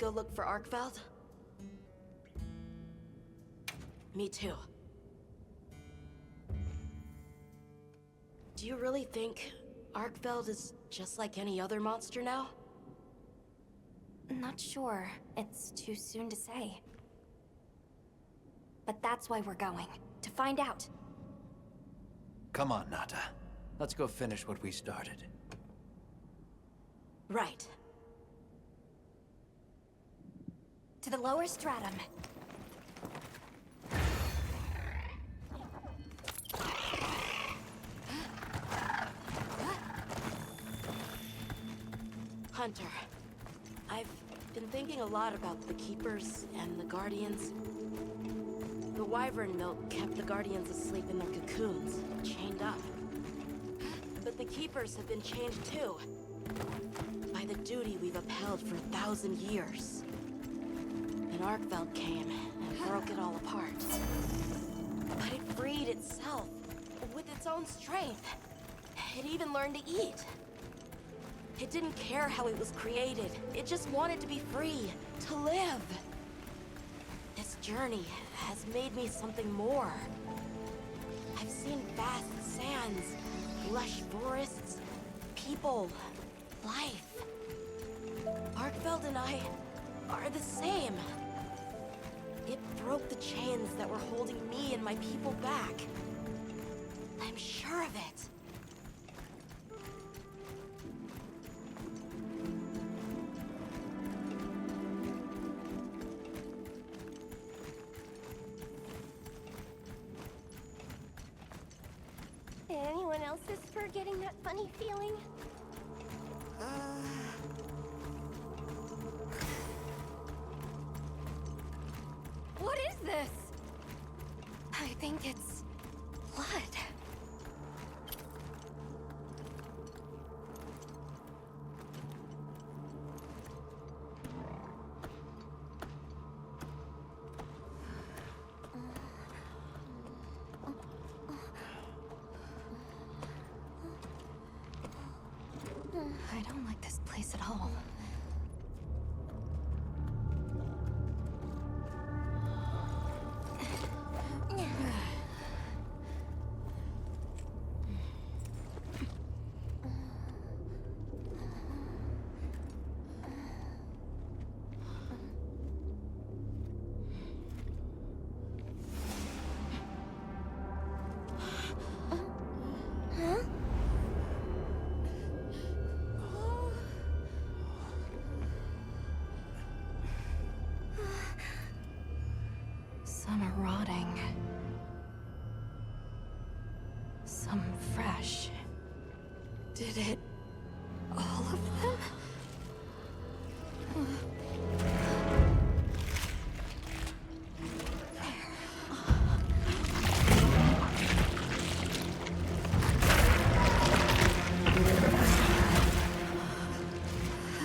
go look for Arkveld? Me too. Do you really think Arkveld is just like any other monster now? Not sure. It's too soon to say. But that's why we're going. To find out. Come on, Nata. Let's go finish what we started. Right. To the lower stratum. Hunter, I've been thinking a lot about the Keepers and the Guardians. The wyvern milk kept the Guardians asleep in their cocoons, chained up. But the Keepers have been chained too, by the duty we've upheld for 1,000 years. And Arkveld came and broke it all apart. But it freed itself, with its own strength. It even learned to eat. It didn't care how it was created. It just wanted to be free, to live. This journey has made me something more. I've seen vast sands, lush forests, people, life. Arkveld and I are the same. It broke the chains that were holding me and my people back. I'm sure of it. Anyone else's spur getting that funny feeling? What is this? I think it's blood. I don't like this place at all. Some are rotting. Some fresh. Did it? All of them?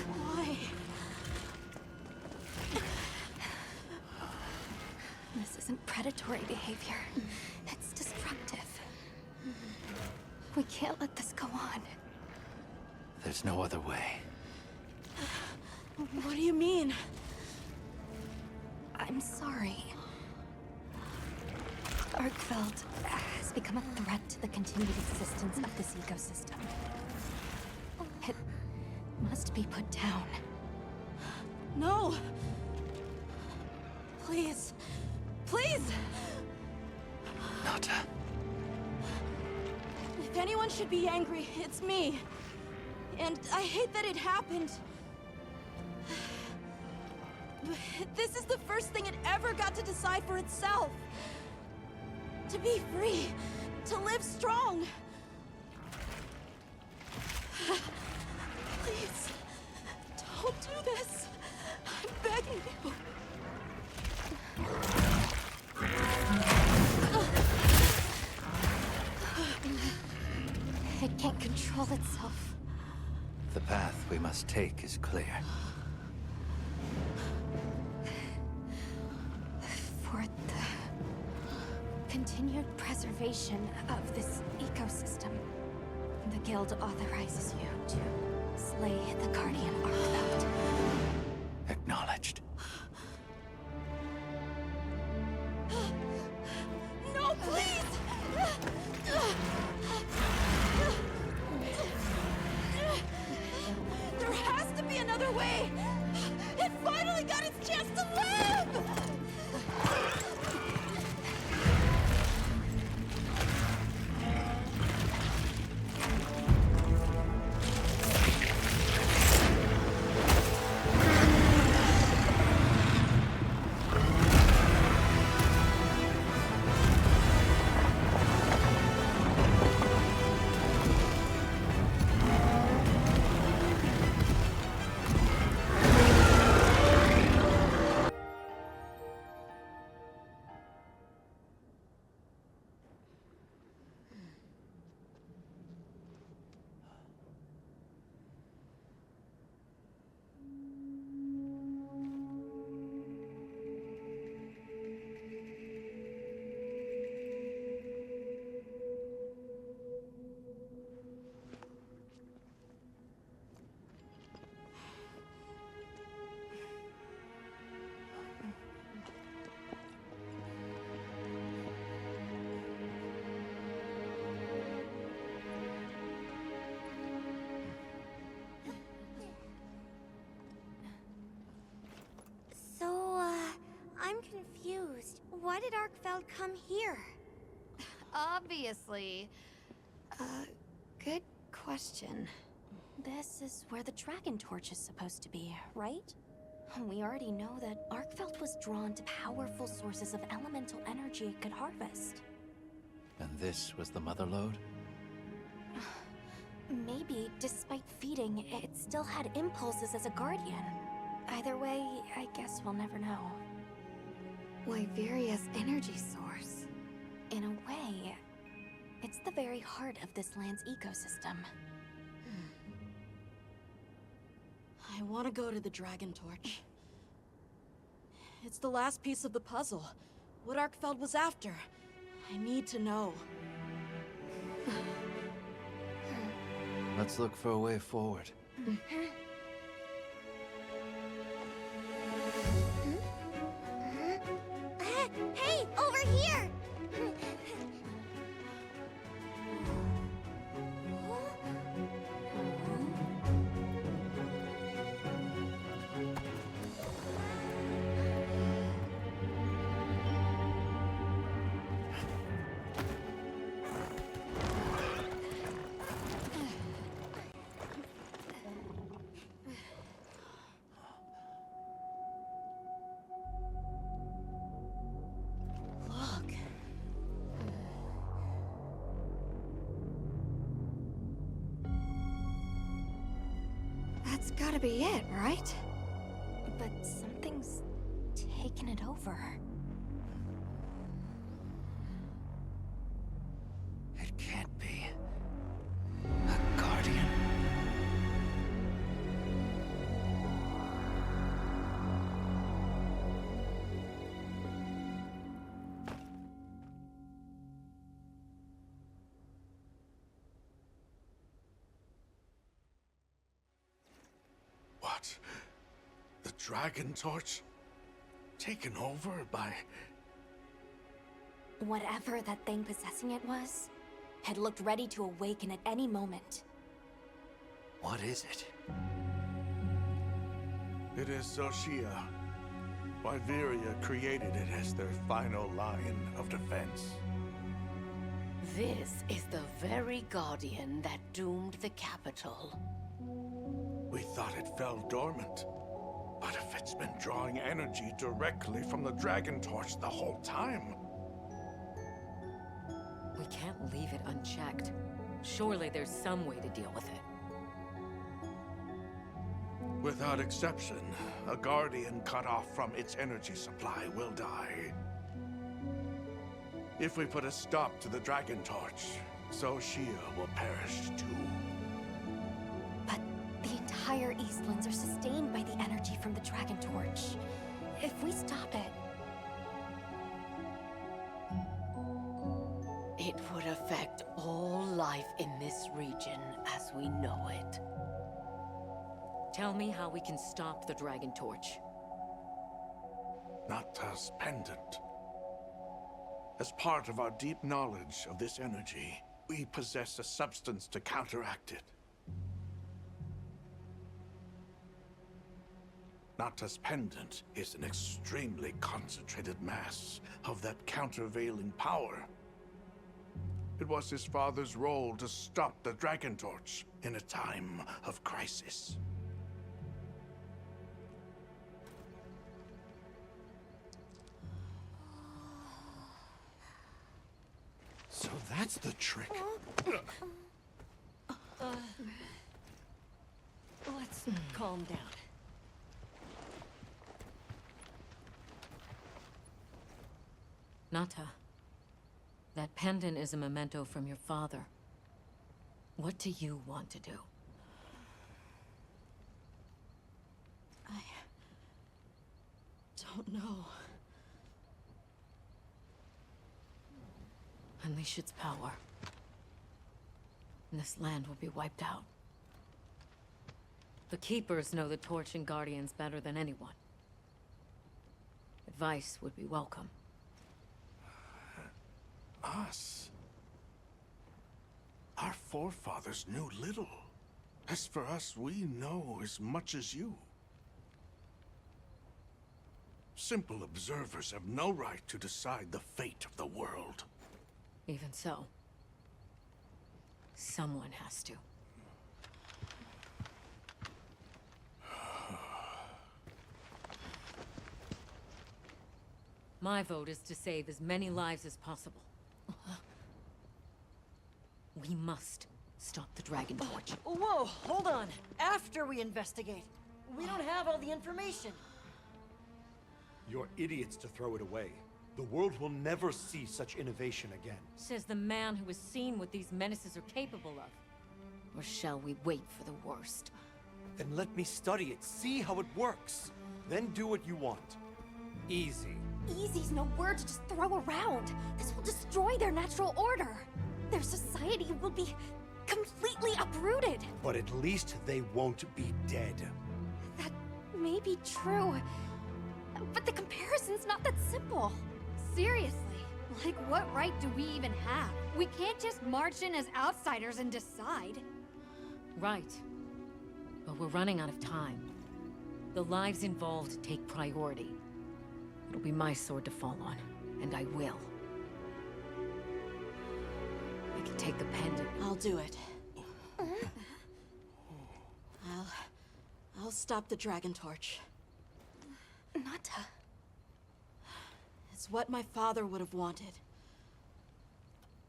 Why? This isn't predatory behavior. It's destructive. We can't let this go on. There's no other way. What do you mean? I'm sorry. Arkveld has become a threat to the continued existence of this ecosystem. It must be put down. No! Please. Please! Nata. If anyone should be angry, it's me. And I hate that it happened. But this is the first thing it ever got to decide for itself. To be free. To live strong. Please. Don't do this. I'm begging you. It can't control itself. The path we must take is clear. For the continued preservation of this ecosystem, the Guild authorizes you to slay the Guardian Arkveld. Acknowledged. away! It finally got its chance to live! I'm confused. Why did Arkfeld come here? Obviously. Good question. This is where the Dragon Torch is supposed to be, right? We already know that Arkfeld was drawn to powerful sources of elemental energy it could harvest. And this was the mother lode? Maybe, despite feeding, it still had impulses as a guardian. Either way, I guess we'll never know. Wyveria's energy source. In a way, it's the very heart of this land's ecosystem. I want to go to the Dragon Torch. It's the last piece of the puzzle. What Arkfeld was after. I need to know. Let's look for a way forward. Hey, over here! Look. That's gotta be it, right? But something's taken it over. It can't be. A guardian. What? The Dragon Torch? Taken over by... Whatever that thing possessing it was, had looked ready to awaken at any moment. What is it? It is Xochitl. Wyveria created it as their final line of defense. This is the very guardian that doomed the capital. We thought it fell dormant. But if it's been drawing energy directly from the Dragon Torch the whole time... We can't leave it unchecked. Surely there's some way to deal with it. Without exception, a Guardian cut off from its energy supply will die. If we put a stop to the Dragon Torch, Xochitl will perish too. But the entire Eastlands are sustained by the energy from the Dragon Torch. If we stop it... It would affect all life in this region as we know it. Tell me how we can stop the Dragon Torch. Nata's pendant. As part of our deep knowledge of this energy, we possess a substance to counteract it. Nata's pendant is an extremely concentrated mass of that countervailing power. It was his father's role to stop the Dragon Torch in a time of crisis. So that's the trick. Let's calm down. Nata, that pendant is a memento from your father. What do you want to do? I don't know. Unleash its power, and this land will be wiped out. The Keepers know the Torch and Guardians better than anyone. Advice would be welcome. Us? Our forefathers knew little. As for us, we know as much as you. Simple observers have no right to decide the fate of the world. Even so, someone has to. My vote is to save as many lives as possible. We must stop the Dragon Torch. Whoa, hold on. After we investigate. We don't have all the information. You're idiots to throw it away. The world will never see such innovation again. Says the man who has seen what these menaces are capable of. Or shall we wait for the worst? Then let me study it, see how it works. Then do what you want. Easy. Easy's no word to just throw around. This will destroy their natural order. Their society will be completely uprooted. But at least they won't be dead. That may be true. But the comparison's not that simple. Seriously, like what right do we even have? We can't just march in as outsiders and decide. Right. But we're running out of time. The lives involved take priority. It'll be my sword to fall on, and I will. I can take the pendant. I'll do it. I'll stop the Dragon Torch. Nata. It's what my father would have wanted.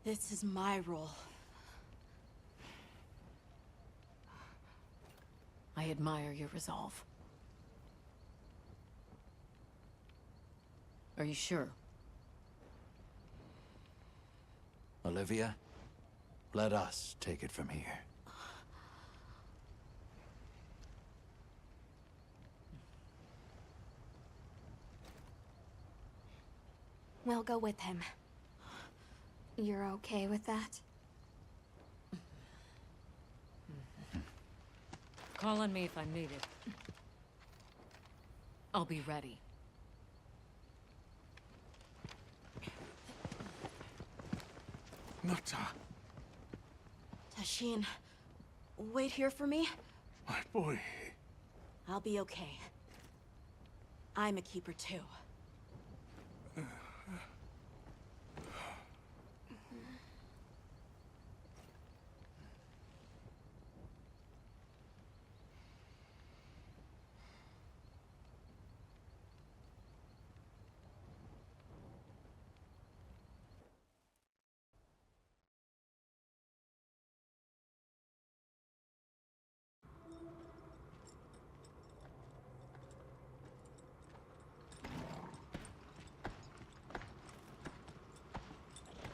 This is my role. I admire your resolve. Are you sure? Olivia, let us take it from here. We'll go with him. You're okay with that? Call on me if I'm needed. I'll be ready. Nata, Tashin, wait here for me. my boy. I'll be okay. I'm a keeper too.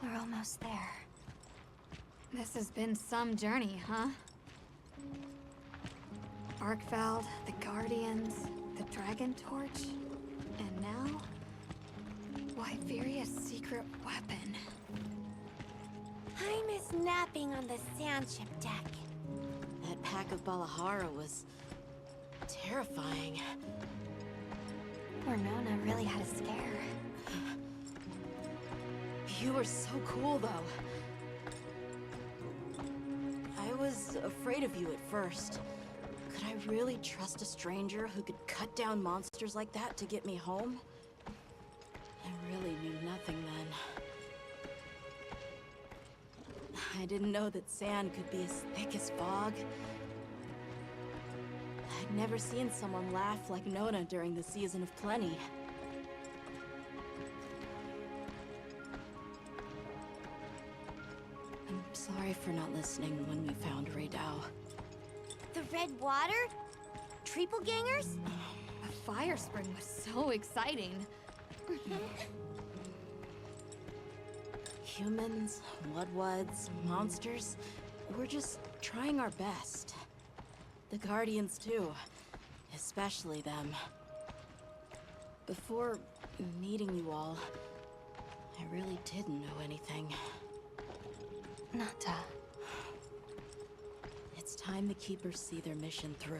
We're almost there. This has been some journey, huh? Arkfeld, the Guardians, the Dragon Torch, and now... Wyveria's secret weapon. I miss napping on the sandship deck. That pack of Balahara was terrifying. Poor Nona really had a scare. You were so cool, though. I was afraid of you at first. Could I I really trust a stranger who could cut down monsters like that to get me home? I really knew nothing then. I didn't know that sand could be as thick as fog. I'd never seen someone laugh like Nona during the season of plenty. I'm sorry for not listening when we found Raydao. The red water? Triple-gangers? The fire spring was so exciting. Humans, Mudwoods, monsters, we're just trying our best. The Guardians too, especially them. Before meeting you all, I really didn't know anything. Nata. It's time the Keepers see their mission through.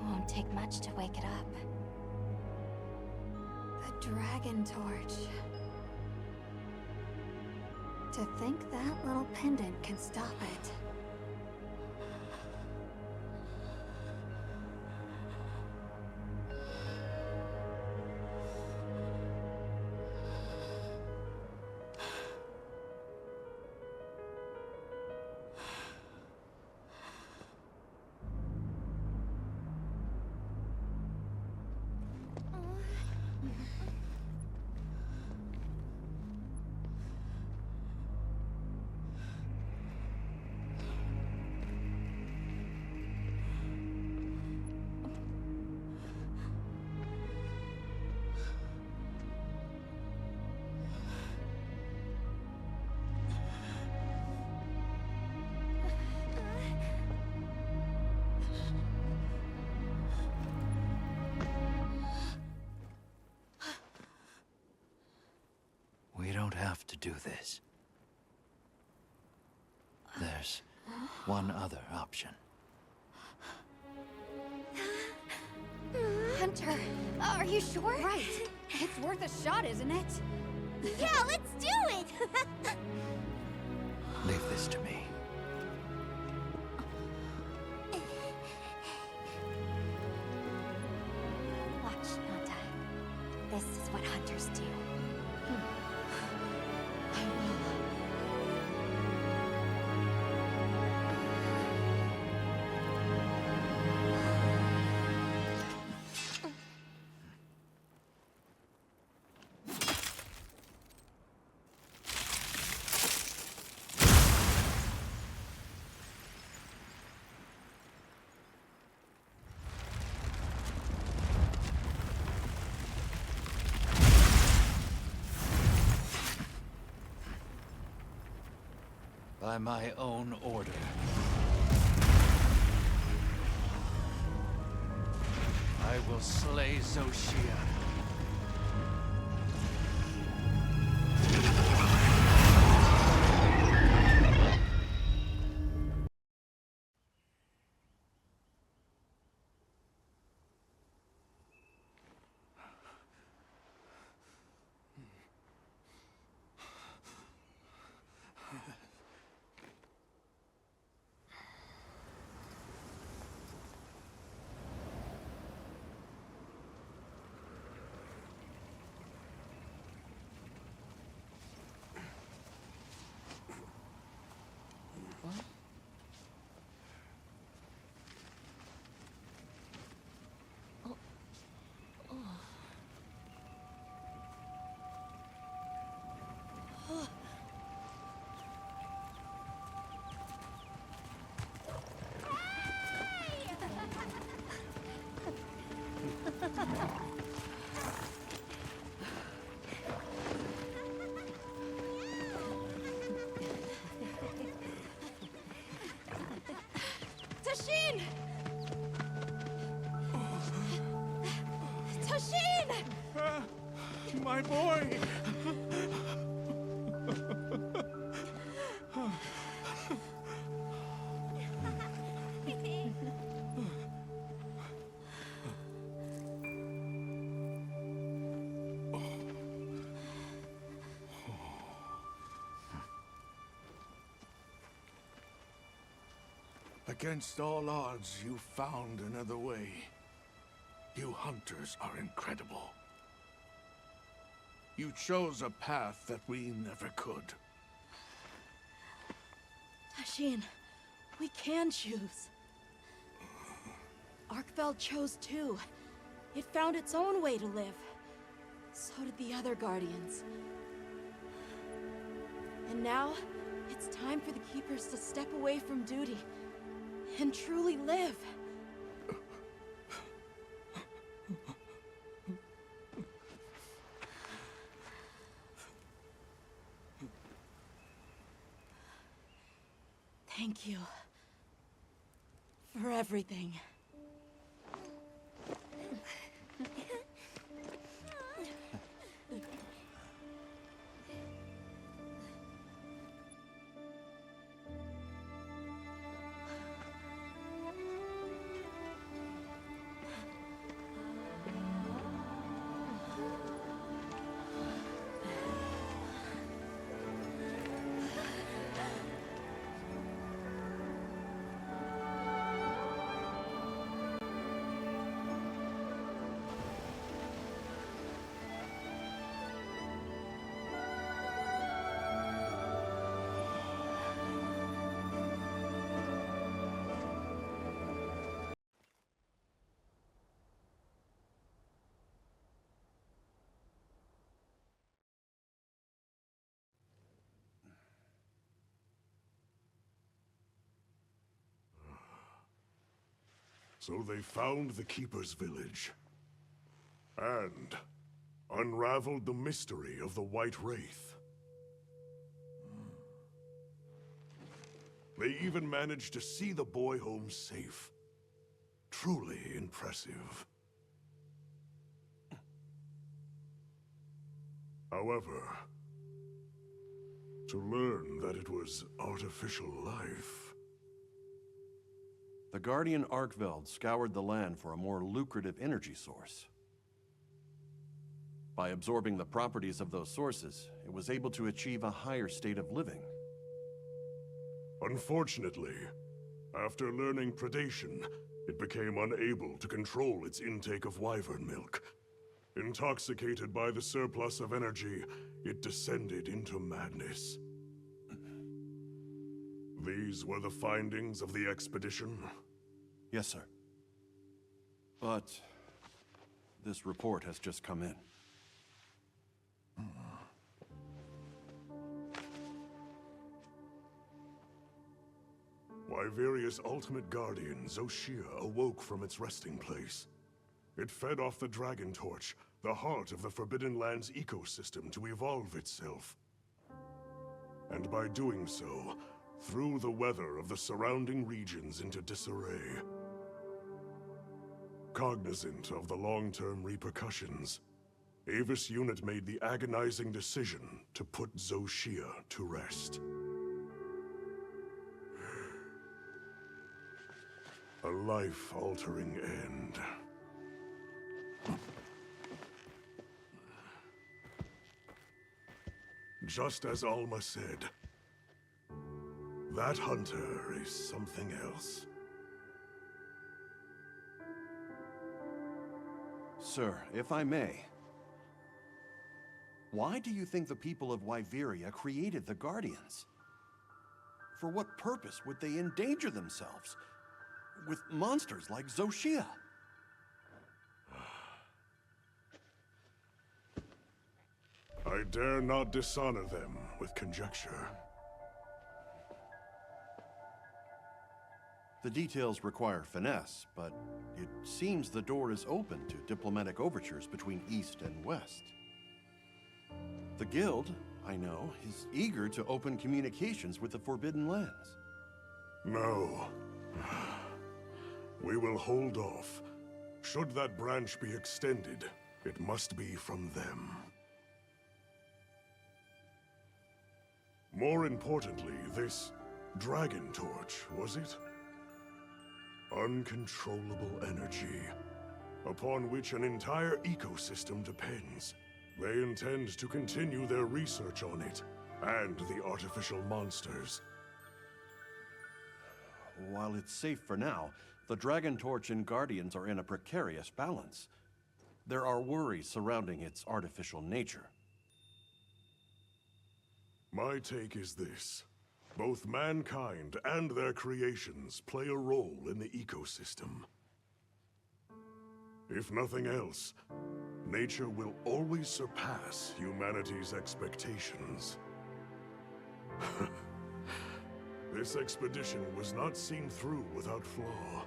Won't take much to wake it up. The dragon torch. To think that little pendant can stop it. We don't have to do this. There's one other option. Hunter, are you sure? Right. It's worth a shot, isn't it? Yeah, let's do it! Leave this to me. Watch, Nata. This is what hunters do. I will. By my own order. I will slay Zoshia. my boy! Against all odds, you found another way. You hunters are incredible. You chose a path that we never could. Tashin, we can choose. Arkfeld chose too. It found its own way to live. So did the other Guardians. And now, it's time for the Keepers to step away from duty and truly live. Thank you for everything. So they found the Keeper's village, and unraveled the mystery of the White Wraith. They even managed to see the boy home safe. Truly impressive. However, to learn that it was artificial life... The Guardian Arkveld scoured the land for a more lucrative energy source. By absorbing the properties of those sources, it was able to achieve a higher state of living. Unfortunately, after learning predation, it became unable to control its intake of wyvern milk. Intoxicated by the surplus of energy, it descended into madness. These were the findings of the expedition? Yes, sir. But this report has just come in. Wyveria's ultimate guardian, Zoshia, awoke from its resting place. It fed off the Dragon Torch, the heart of the Forbidden Lands ecosystem, to evolve itself. And by doing so, threw the weather of the surrounding regions into disarray. Cognizant of the long-term repercussions, Avis Unit made the agonizing decision to put Zoshia to rest. A life-altering end. Just as Alma said, that hunter is something else. Sir, if I may, why do you think the people of Wyveria created the Guardians? For what purpose would they endanger themselves with monsters like Zoshia? I dare not dishonor them with conjecture. The details require finesse, but it seems the door is open to diplomatic overtures between East and West. The Guild, I know, is eager to open communications with the Forbidden Lands. No. We will hold off. Should that branch be extended, it must be from them. More importantly, this dragon torch, was it? Uncontrollable energy, upon which an entire ecosystem depends. They intend to continue their research on it, and the artificial monsters. While it's safe for now, the Dragon Torch and Guardians are in a precarious balance. There are worries surrounding its artificial nature. My take is this. Both mankind and their creations play a role in the ecosystem. If nothing else, nature will always surpass humanity's expectations. This expedition was not seen through without flaw.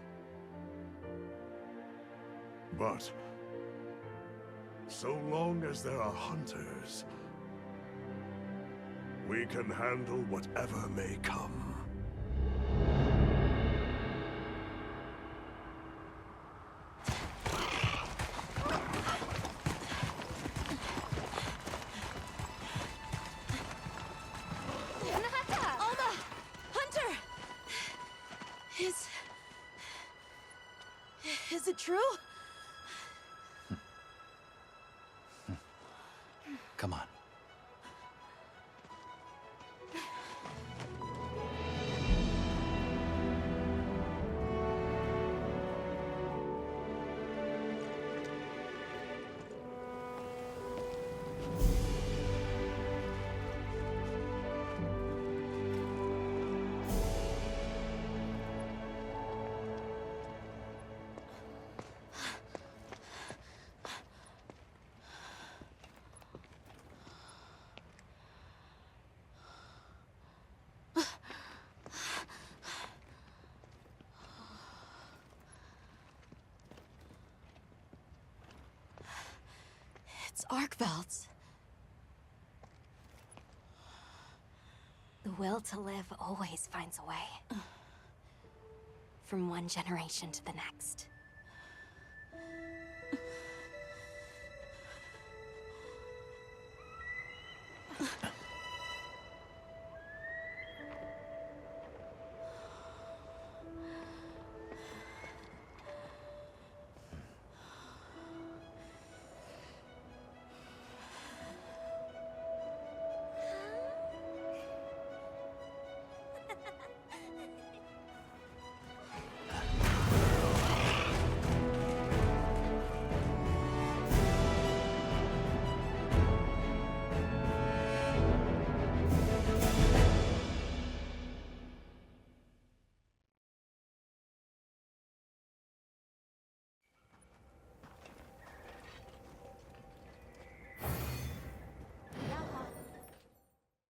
But so long as there are hunters, we can handle whatever may come. Alma! Hunter! Is it true? Come on. It's Arkveld's. The will to live always finds a way. From one generation to the next.